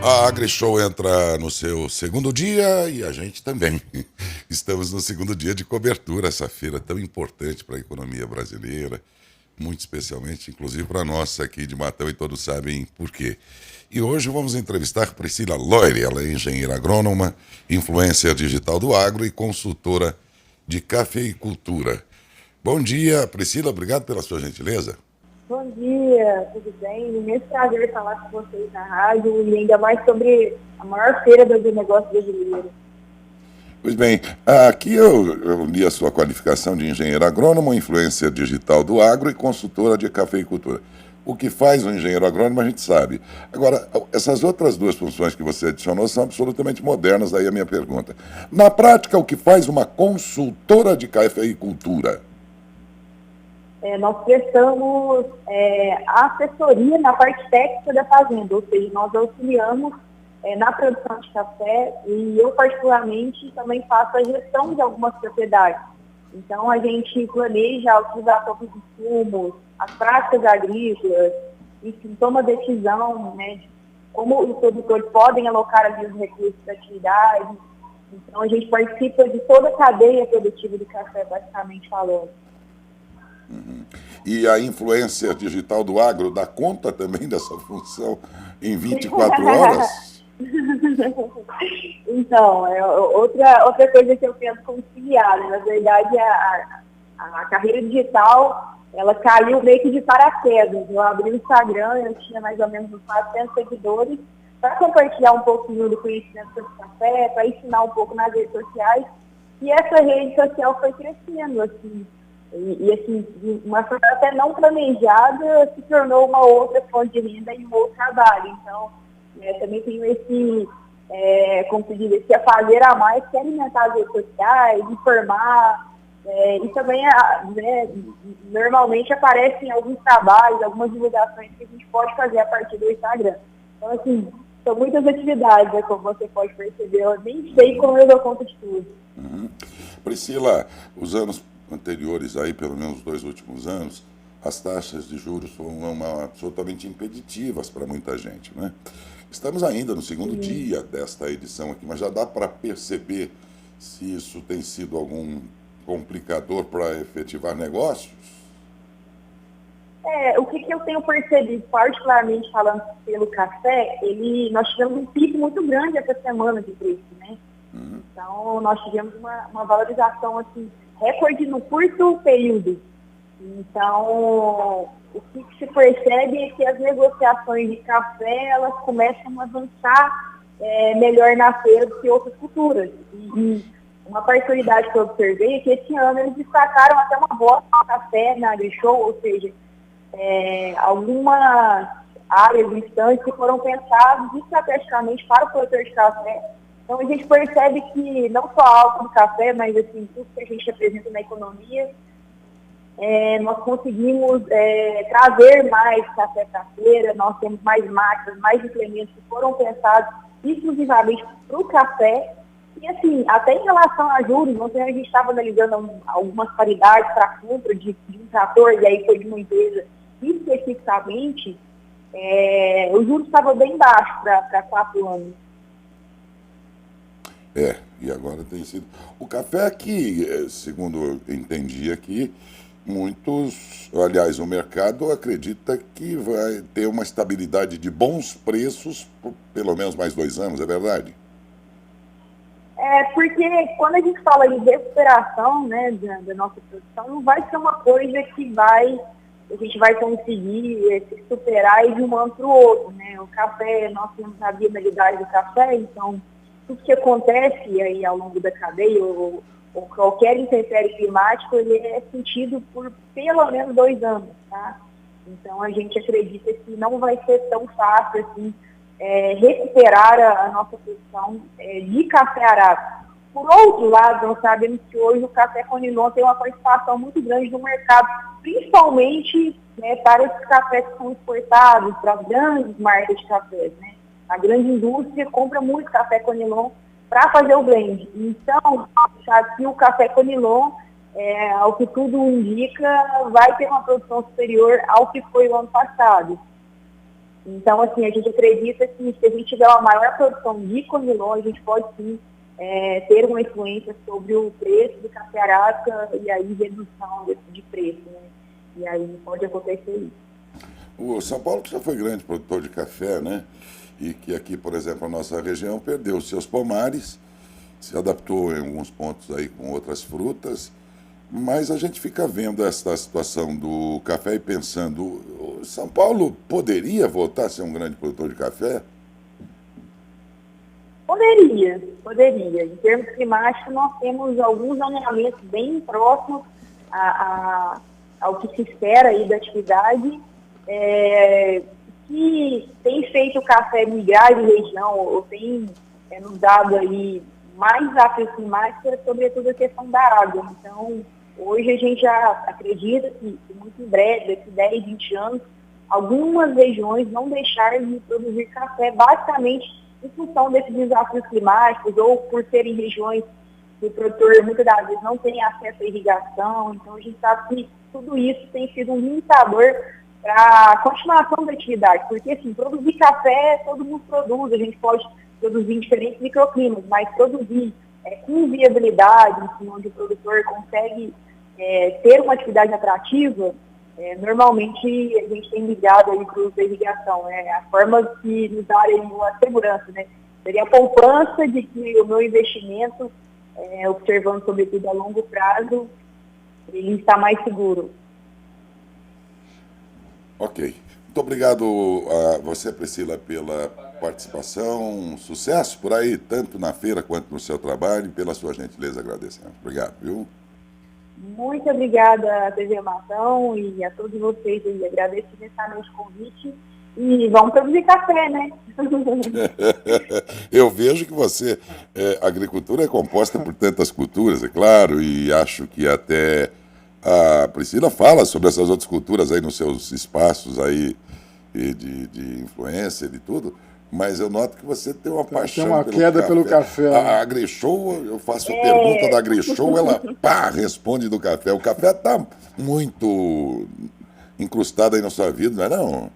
A AgriShow entra no seu segundo dia e a gente também. Estamos no segundo dia de cobertura, essa feira tão importante para a economia brasileira, muito especialmente, inclusive para nós aqui de Matão, e todos sabem por quê. E hoje vamos entrevistar Priscila Loire, ela é engenheira agrônoma, influencer digital do agro e consultora de cafeicultura. Bom dia, Priscila, obrigado pela sua gentileza. Bom dia, tudo bem? Imenso prazer falar com vocês na rádio e ainda mais sobre a maior feira do negócio brasileiro. Pois bem, aqui eu li a sua qualificação de engenheiro agrônomo, influencer digital do agro e consultora de cafeicultura. O que faz um engenheiro agrônomo a gente sabe. Agora, essas outras duas funções que você adicionou são absolutamente modernas, daí a minha pergunta. Na prática, o que faz uma consultora de cafeicultura? Nós prestamos assessoria na parte técnica da fazenda, ou seja, nós auxiliamos na produção de café e eu, particularmente, também faço a gestão de algumas propriedades. Então, a gente planeja a utilização dos insumos, as práticas agrícolas, enfim, toma decisão, né, de como os produtores podem alocar ali os recursos da atividade. Então, a gente participa de toda a cadeia produtiva do café, basicamente falando. E a influência digital do agro dá conta também dessa função em 24 horas? Então, outra coisa que eu tento conciliar, né? Na verdade, a carreira digital, ela caiu meio que de paraquedas. Eu abri o Instagram, eu tinha mais ou menos uns 400 seguidores, para compartilhar um pouquinho do conhecimento sobre café, para ensinar um pouco nas redes sociais, e essa rede social foi crescendo, assim, assim, de uma forma até não planejada, se tornou uma outra fonte de renda e um outro trabalho. Então, também tenho como se diz, esse afazer a mais, que é alimentar as redes sociais, informar, e também, né, normalmente aparecem alguns trabalhos, algumas divulgações que a gente pode fazer a partir do Instagram. Então, assim, são muitas atividades, né, como você pode perceber, eu nem sei como eu dou conta de tudo. Uhum. Priscila, os anos anteriores, aí, pelo menos os 2 últimos anos, as taxas de juros foram absolutamente impeditivas para muita gente, né? Estamos ainda no segundo dia desta edição aqui, mas já dá para perceber se isso tem sido algum complicador para efetivar negócios? O que eu tenho percebido, particularmente falando pelo café, nós tivemos um pico muito grande essa semana de preço, né? Então, nós tivemos uma valorização, assim, recorde no curto período. Então, o que se percebe é que as negociações de café, elas começam a avançar melhor na feira do que outras culturas. E uma particularidade que eu observei é que esse ano eles destacaram até uma bota de café na AgriShow, ou seja, algumas áreas distantes que foram pensadas estrategicamente para o produtor de café. Então, a gente percebe que não só a alta do café, mas assim, tudo que a gente apresenta na economia, nós conseguimos trazer mais café para a feira, nós temos mais máquinas, mais implementos que foram pensados exclusivamente para o café. E assim, até em relação a juros, ontem a gente estava analisando algumas paridades para a compra de um trator, e aí foi de uma empresa especificamente, o juros estava bem baixo para 4 anos. E agora tem sido. O café aqui, segundo eu entendi aqui, aliás, o mercado acredita que vai ter uma estabilidade de bons preços por pelo menos mais 2 anos, é verdade? Porque quando a gente fala de recuperação, né, da nossa produção, não vai ser uma coisa que a gente vai conseguir se superar de um ano para o outro, né? O café, nós temos a bienalidade do café, então tudo que acontece aí ao longo da cadeia, ou qualquer intempérie climático, ele é sentido por pelo menos 2 anos, tá? Então a gente acredita que não vai ser tão fácil assim recuperar a nossa produção de café arábica. Por outro lado, nós sabemos que hoje o café Conilon tem uma participação muito grande no mercado, principalmente, né, para esses cafés que são exportados para as grandes marcas de cafés, né? A grande indústria compra muito café Conilon para fazer o blend. Então, sabe que o café Conilon, ao que tudo indica, vai ter uma produção superior ao que foi o ano passado. Então, assim, a gente acredita que se a gente tiver uma maior produção de conilon, a gente pode sim ter uma influência sobre o preço do café arábica e aí redução de preço, né? E aí pode acontecer isso. O São Paulo que já foi grande produtor de café, né? E que aqui, por exemplo, a nossa região perdeu os seus pomares, se adaptou em alguns pontos aí com outras frutas, mas a gente fica vendo essa situação do café e pensando, o São Paulo poderia voltar a ser um grande produtor de café? Poderia. Em termos climáticos, nós temos alguns alinhamentos bem próximos ao que se espera aí da atividade, que tem feito o café migrar de região, ou tem nos dado aí mais desafios climáticos, sobretudo a questão da água. Então, hoje a gente já acredita que muito em breve, daqui 10, 20 anos, algumas regiões vão deixar de produzir café, basicamente em função desses desafios climáticos, ou por serem regiões que o produtor muitas das vezes não tem acesso à irrigação. Então a gente sabe que tudo isso tem sido um limitador para a continuação da atividade, porque assim, produzir café todo mundo produz, a gente pode produzir em diferentes microclimas, mas produzir com viabilidade, assim, onde o produtor consegue ter uma atividade atrativa, normalmente a gente tem ligado aí para o uso da irrigação, a forma de nos darem uma segurança, né? Seria a poupança de que o meu investimento, observando sobretudo a longo prazo, ele está mais seguro. Ok. Muito obrigado a você, Priscila, pela participação. Sucesso por aí, tanto na feira quanto no seu trabalho. Pela sua gentileza, agradecemos. Obrigado, viu? Muito obrigada, TV Matão, e a todos vocês aí. Agradeço imensamente o convite. E vamos produzir café, né? Eu vejo que você, a agricultura é composta por tantas culturas, é claro, e acho que até a Priscila fala sobre essas outras culturas aí nos seus espaços aí de influência e tudo, mas eu noto que você tem uma paixão tem uma pelo queda café. pelo café, né? A AgriShow, eu faço a pergunta da AgriShow, ela pá, responde do café. O café está muito incrustado aí na sua vida, não é não?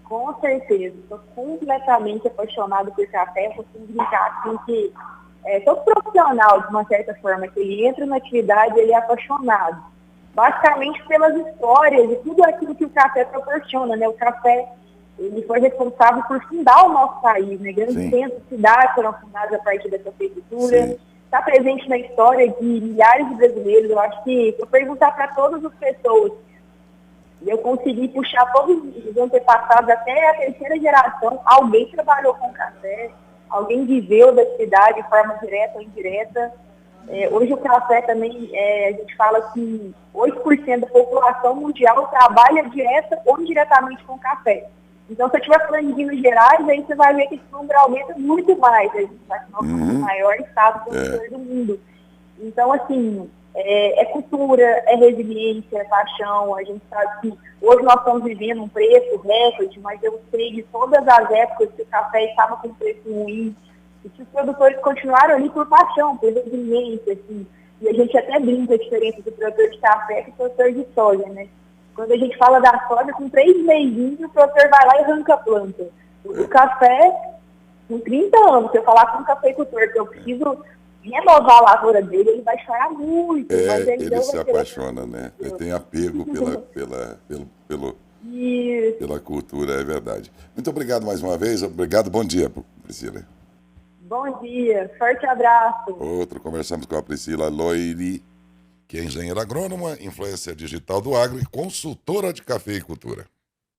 Com certeza. Estou completamente apaixonado por café. Eu costumo brincar assim que todo profissional, de uma certa forma, que ele entra na atividade, ele é apaixonado. Basicamente pelas histórias e tudo aquilo que o café proporciona, né? O café, ele foi responsável por fundar o nosso país, né? Grandes centros, cidades foram fundadas a partir dessa cafeicultura. Está presente na história de milhares de brasileiros. Eu acho que, se eu perguntar para todas as pessoas, e eu consegui puxar todos os antepassados até a terceira geração, alguém trabalhou com café, alguém viveu da atividade de forma direta ou indireta. Hoje o café também, a gente fala que 8% da população mundial trabalha direta ou indiretamente com café. Então, se eu estiver falando de Minas Gerais, aí você vai ver que esse número aumenta muito mais. A gente sabe que nós somos o maior estado produtor do mundo. Então, assim, é cultura, é resiliência, é paixão. A gente sabe que hoje nós estamos vivendo um preço recorde, mas eu sei de todas as épocas que o café estava com preço ruim, e que os produtores continuaram ali por paixão, por resiliência, assim. E a gente até brinca a diferença do produtor de café e do produtor de soja, né? Quando a gente fala da soja, com 3 mesinhos, o produtor vai lá e arranca a planta. O café, com 30 anos, se eu falar com um cafeicultor que eu preciso renovar a lavoura dele, ele vai chorar muito. Mas ele se apaixona, né? Ele tem apego pela cultura, é verdade. Muito obrigado mais uma vez. Obrigado, bom dia, Priscila. Bom dia, forte abraço. Conversamos com a Priscila Loiri, que é engenheira agrônoma, influência digital do agro e consultora de cafeicultura.